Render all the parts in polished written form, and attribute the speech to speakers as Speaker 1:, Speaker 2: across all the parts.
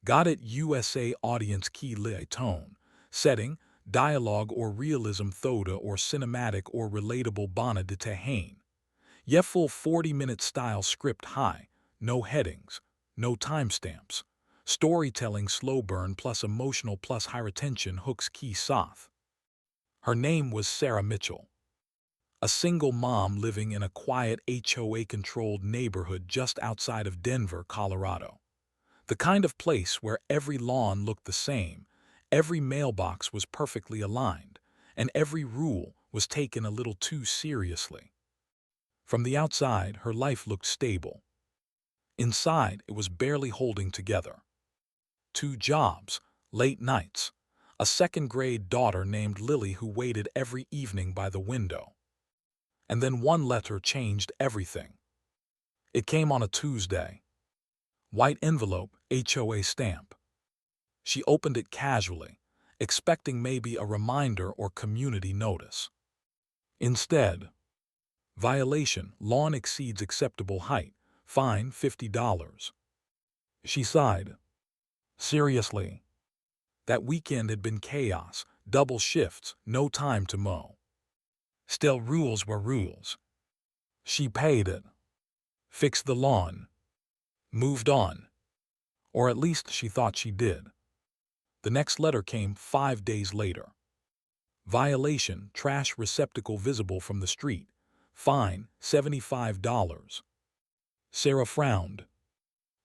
Speaker 1: Got it USA audience key lay tone, setting, dialogue or realism thoda or cinematic or relatable bana de tehain. Ye full 40-minute style script high, no headings, no timestamps. Storytelling slow burn plus emotional plus high retention hooks key soth. Her name was Sarah Mitchell. A single mom living in a quiet HOA-controlled neighborhood just outside of Denver, Colorado. The kind of place where every lawn looked the same, every mailbox was perfectly aligned, and every rule was taken a little too seriously. From the outside, her life looked stable. Inside, it was barely holding together. 2 jobs, late nights, a second-grade daughter named Lily who waited every evening by the window. And then one letter changed everything. It came on a Tuesday. White envelope, HOA stamp. She opened it casually, expecting maybe a reminder or community notice. Instead, violation, lawn exceeds acceptable height, fine $50. She sighed. Seriously. That weekend had been chaos, double shifts, no time to mow. Still, rules were rules. She paid it. Fixed the lawn. Moved on. Or at least she thought she did. The next letter came 5 days later. Violation, trash receptacle visible from the street. Fine, $75. Sarah frowned.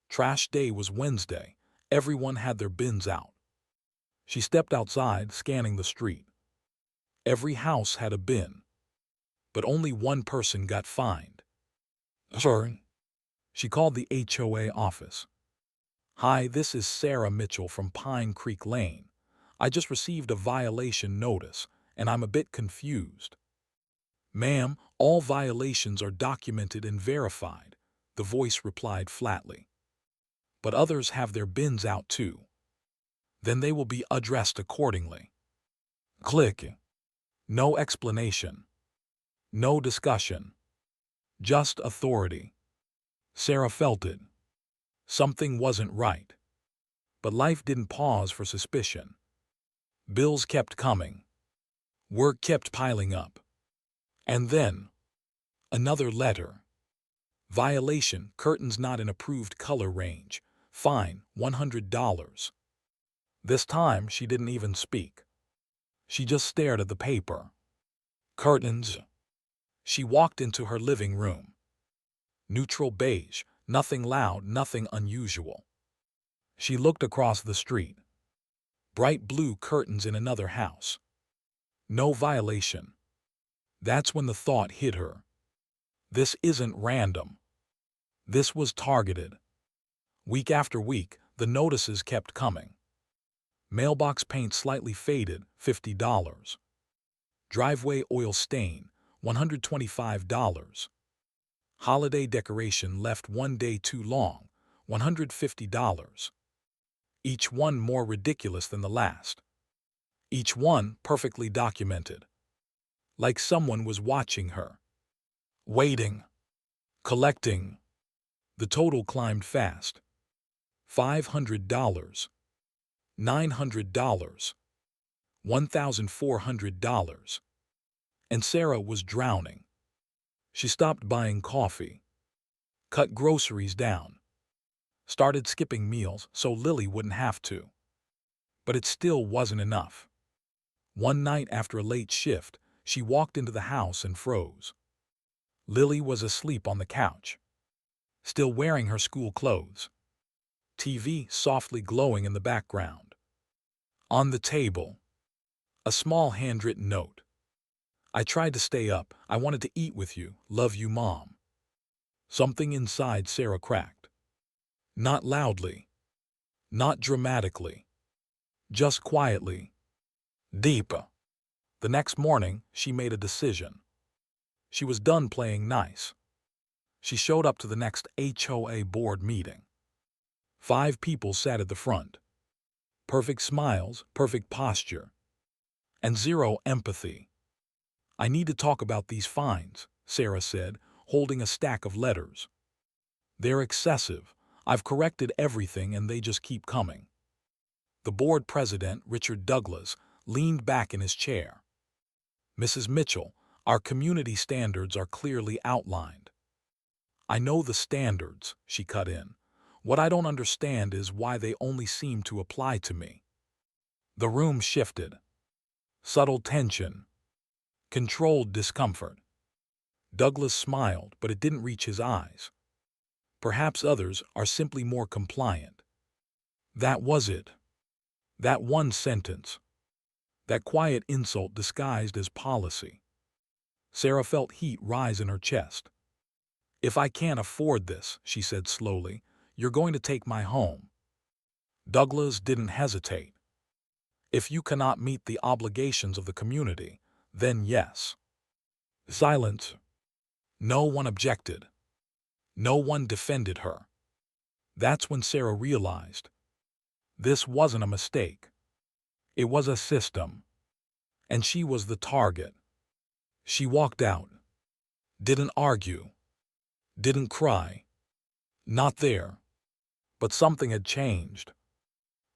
Speaker 1: Trash day was Wednesday. Everyone had their bins out. She stepped outside, scanning the street. Every house had a bin. But only one person got fined. Sorry. She called the HOA office. Hi, this is Sarah Mitchell from Pine Creek Lane. I just received a violation notice, and I'm a bit confused. Ma'am, all violations are documented and verified, the voice replied flatly. But others have their bins out too. Then they will be addressed accordingly. Click. No explanation. No discussion. Just authority. Sarah felt it. Something wasn't right. But life didn't pause for suspicion. Bills kept coming. Work kept piling up. And then, another letter. Violation, curtains not in approved color range. Fine, $100. This time she didn't even speak. She just stared at the paper. Curtains. She walked into her living room. Neutral beige, nothing loud, nothing unusual. She looked across the street. Bright blue curtains in another house. No violation. That's when the thought hit her. This isn't random. This was targeted. Week after week, the notices kept coming. Mailbox paint slightly faded, $50. Driveway oil stain, $125. Holiday decoration left one day too long, $150. Each one more ridiculous than the last. Each one perfectly documented. Like someone was watching her. Waiting. Collecting. The total climbed fast. $500. $900. $1,400. And Sarah was drowning. She stopped buying coffee. Cut groceries down. Started skipping meals so Lily wouldn't have to. But it still wasn't enough. One night after a late shift, she walked into the house and froze. Lily was asleep on the couch, still wearing her school clothes. TV softly glowing in the background. On the table, a small handwritten note. I tried to stay up. I wanted to eat with you. Love you, Mom. Something inside Sarah cracked. Not loudly. Not dramatically. Just quietly. Deep. The next morning, she made a decision. She was done playing nice. She showed up to the next HOA board meeting. 5 people sat at the front. Perfect smiles, perfect posture, and zero empathy. I need to talk about these fines, Sarah said, holding a stack of letters. They're excessive. I've corrected everything and they just keep coming. The board president, Richard Douglas, leaned back in his chair. "Mrs. Mitchell, our community standards are clearly outlined." "I know the standards," she cut in. "What I don't understand is why they only seem to apply to me." The room shifted. Subtle tension. Controlled discomfort. Douglas smiled, but it didn't reach his eyes. "Perhaps others are simply more compliant." That was it. That one sentence. That quiet insult disguised as policy. Sarah felt heat rise in her chest. "If I can't afford this," she said slowly, "you're going to take my home." Douglas didn't hesitate. "If you cannot meet the obligations of the community, then yes." Silence. No one objected. No one defended her. That's when Sarah realized. This wasn't a mistake. It was a system. And she was the target. She walked out. Didn't argue. Didn't cry. Not there. But something had changed.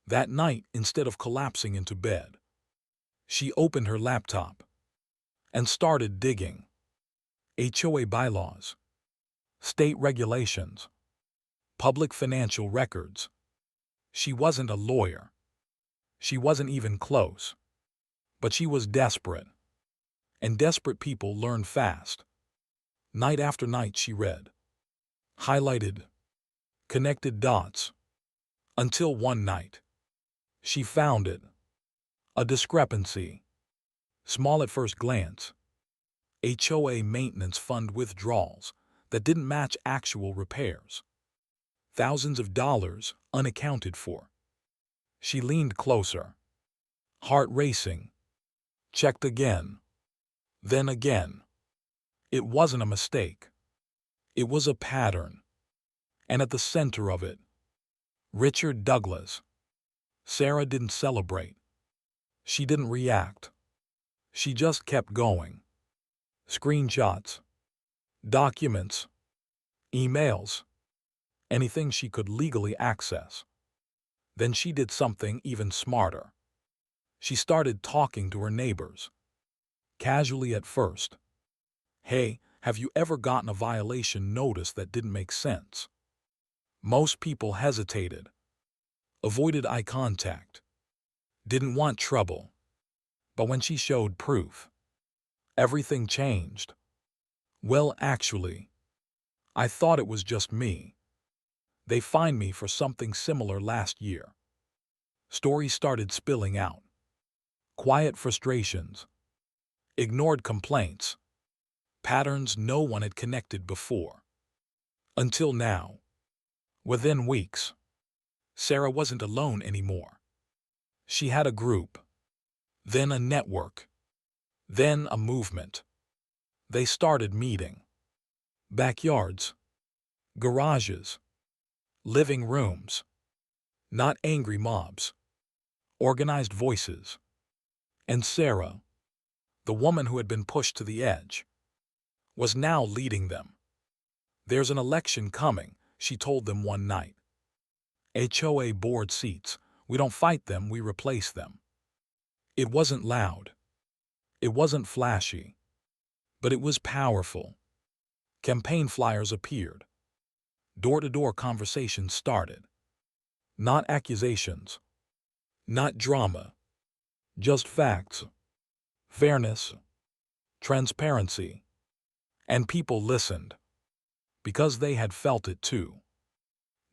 Speaker 1: That night, instead of collapsing into bed, she opened her laptop and started digging. HOA bylaws, state regulations, public financial records. She wasn't a lawyer. She wasn't even close. But she was desperate. And desperate people learn fast. Night after night she read. Highlighted. Connected dots. Until one night. She found it. A discrepancy. Small at first glance. HOA maintenance fund withdrawals that didn't match actual repairs. Thousands of dollars unaccounted for. She leaned closer. Heart racing. Checked again. Then again. It wasn't a mistake. It was a pattern. And at the center of it, Richard Douglas. Sarah didn't celebrate. She didn't react. She just kept going. Screenshots. Documents. Emails. Anything she could legally access. Then she did something even smarter. She started talking to her neighbors. Casually at first. "Hey, have you ever gotten a violation notice that didn't make sense?" Most people hesitated. Avoided eye contact. Didn't want trouble. But when she showed proof, everything changed. "Well, actually, I thought it was just me. They fined me for something similar last year." Stories started spilling out. Quiet frustrations. Ignored complaints. Patterns no one had connected before. Until now. Within weeks, Sarah wasn't alone anymore. She had a group. Then a network. Then a movement. They started meeting. Backyards. Garages. Living rooms. Not angry mobs. Organized voices. And Sarah, the woman who had been pushed to the edge, was now leading them. "There's an election coming," she told them one night. "HOA board seats. We don't fight them, we replace them." It wasn't loud. It wasn't flashy. But it was powerful. Campaign flyers appeared. Door-to-door conversations started. Not accusations. Not drama. Just facts. Fairness. Transparency. And people listened. Because they had felt it too.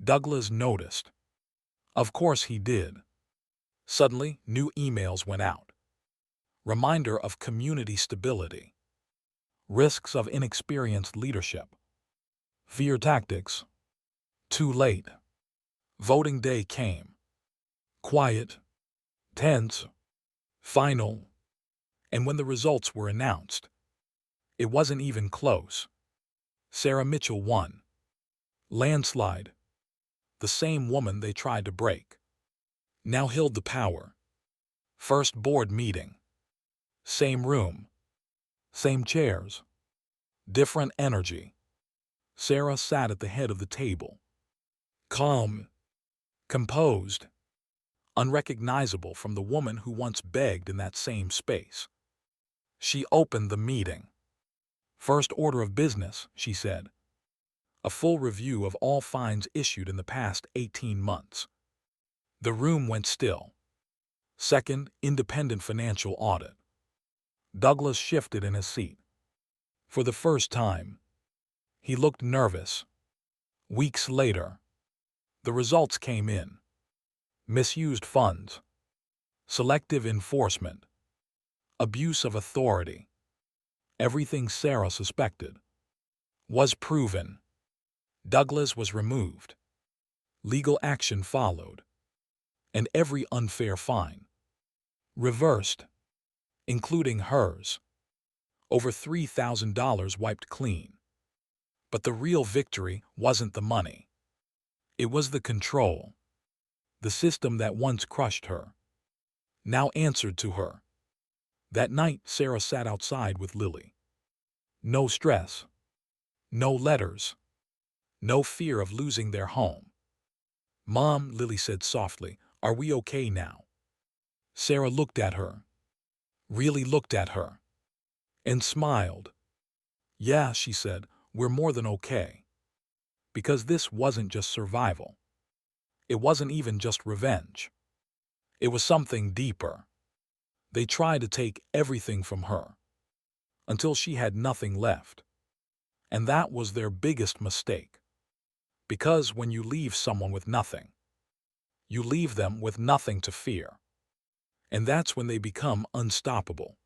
Speaker 1: Douglas noticed. Of course he did. Suddenly, new emails went out. Reminder of community stability. Risks of inexperienced leadership. Fear tactics. Too late. Voting day came. Quiet. Tense. Final. And when the results were announced, it wasn't even close. Sarah Mitchell won. Landslide. The same woman they tried to break now held the power. First board meeting. Same room. Same chairs. Different energy. Sarah sat at the head of the table. Calm. Composed. unrecognizable from the woman who once begged in that same space. She opened the meeting. "First order of business," she said. "A full review of all fines issued in the past 18 months." The room went still. Second, independent financial audit. Douglas shifted in his seat. For the first time, he looked nervous. Weeks later, the results came in. Misused funds, selective enforcement, abuse of authority. Everything Sarah suspected was proven. Douglas was removed. Legal action followed, and every unfair fine reversed, including hers. Over $3,000 wiped clean. But the real victory wasn't the money. It was the control. The system that once crushed her now answered to her. That night, Sarah sat outside with Lily. No stress, no letters, no fear of losing their home. "Mom," Lily said softly, "are we okay now?" Sarah looked at her, really looked at her, and smiled. "Yeah," she said, "we're more than okay." Because this wasn't just survival. It wasn't even just revenge. It was something deeper. They tried to take everything from her until she had nothing left. And that was their biggest mistake. Because when you leave someone with nothing, you leave them with nothing to fear. And that's when they become unstoppable.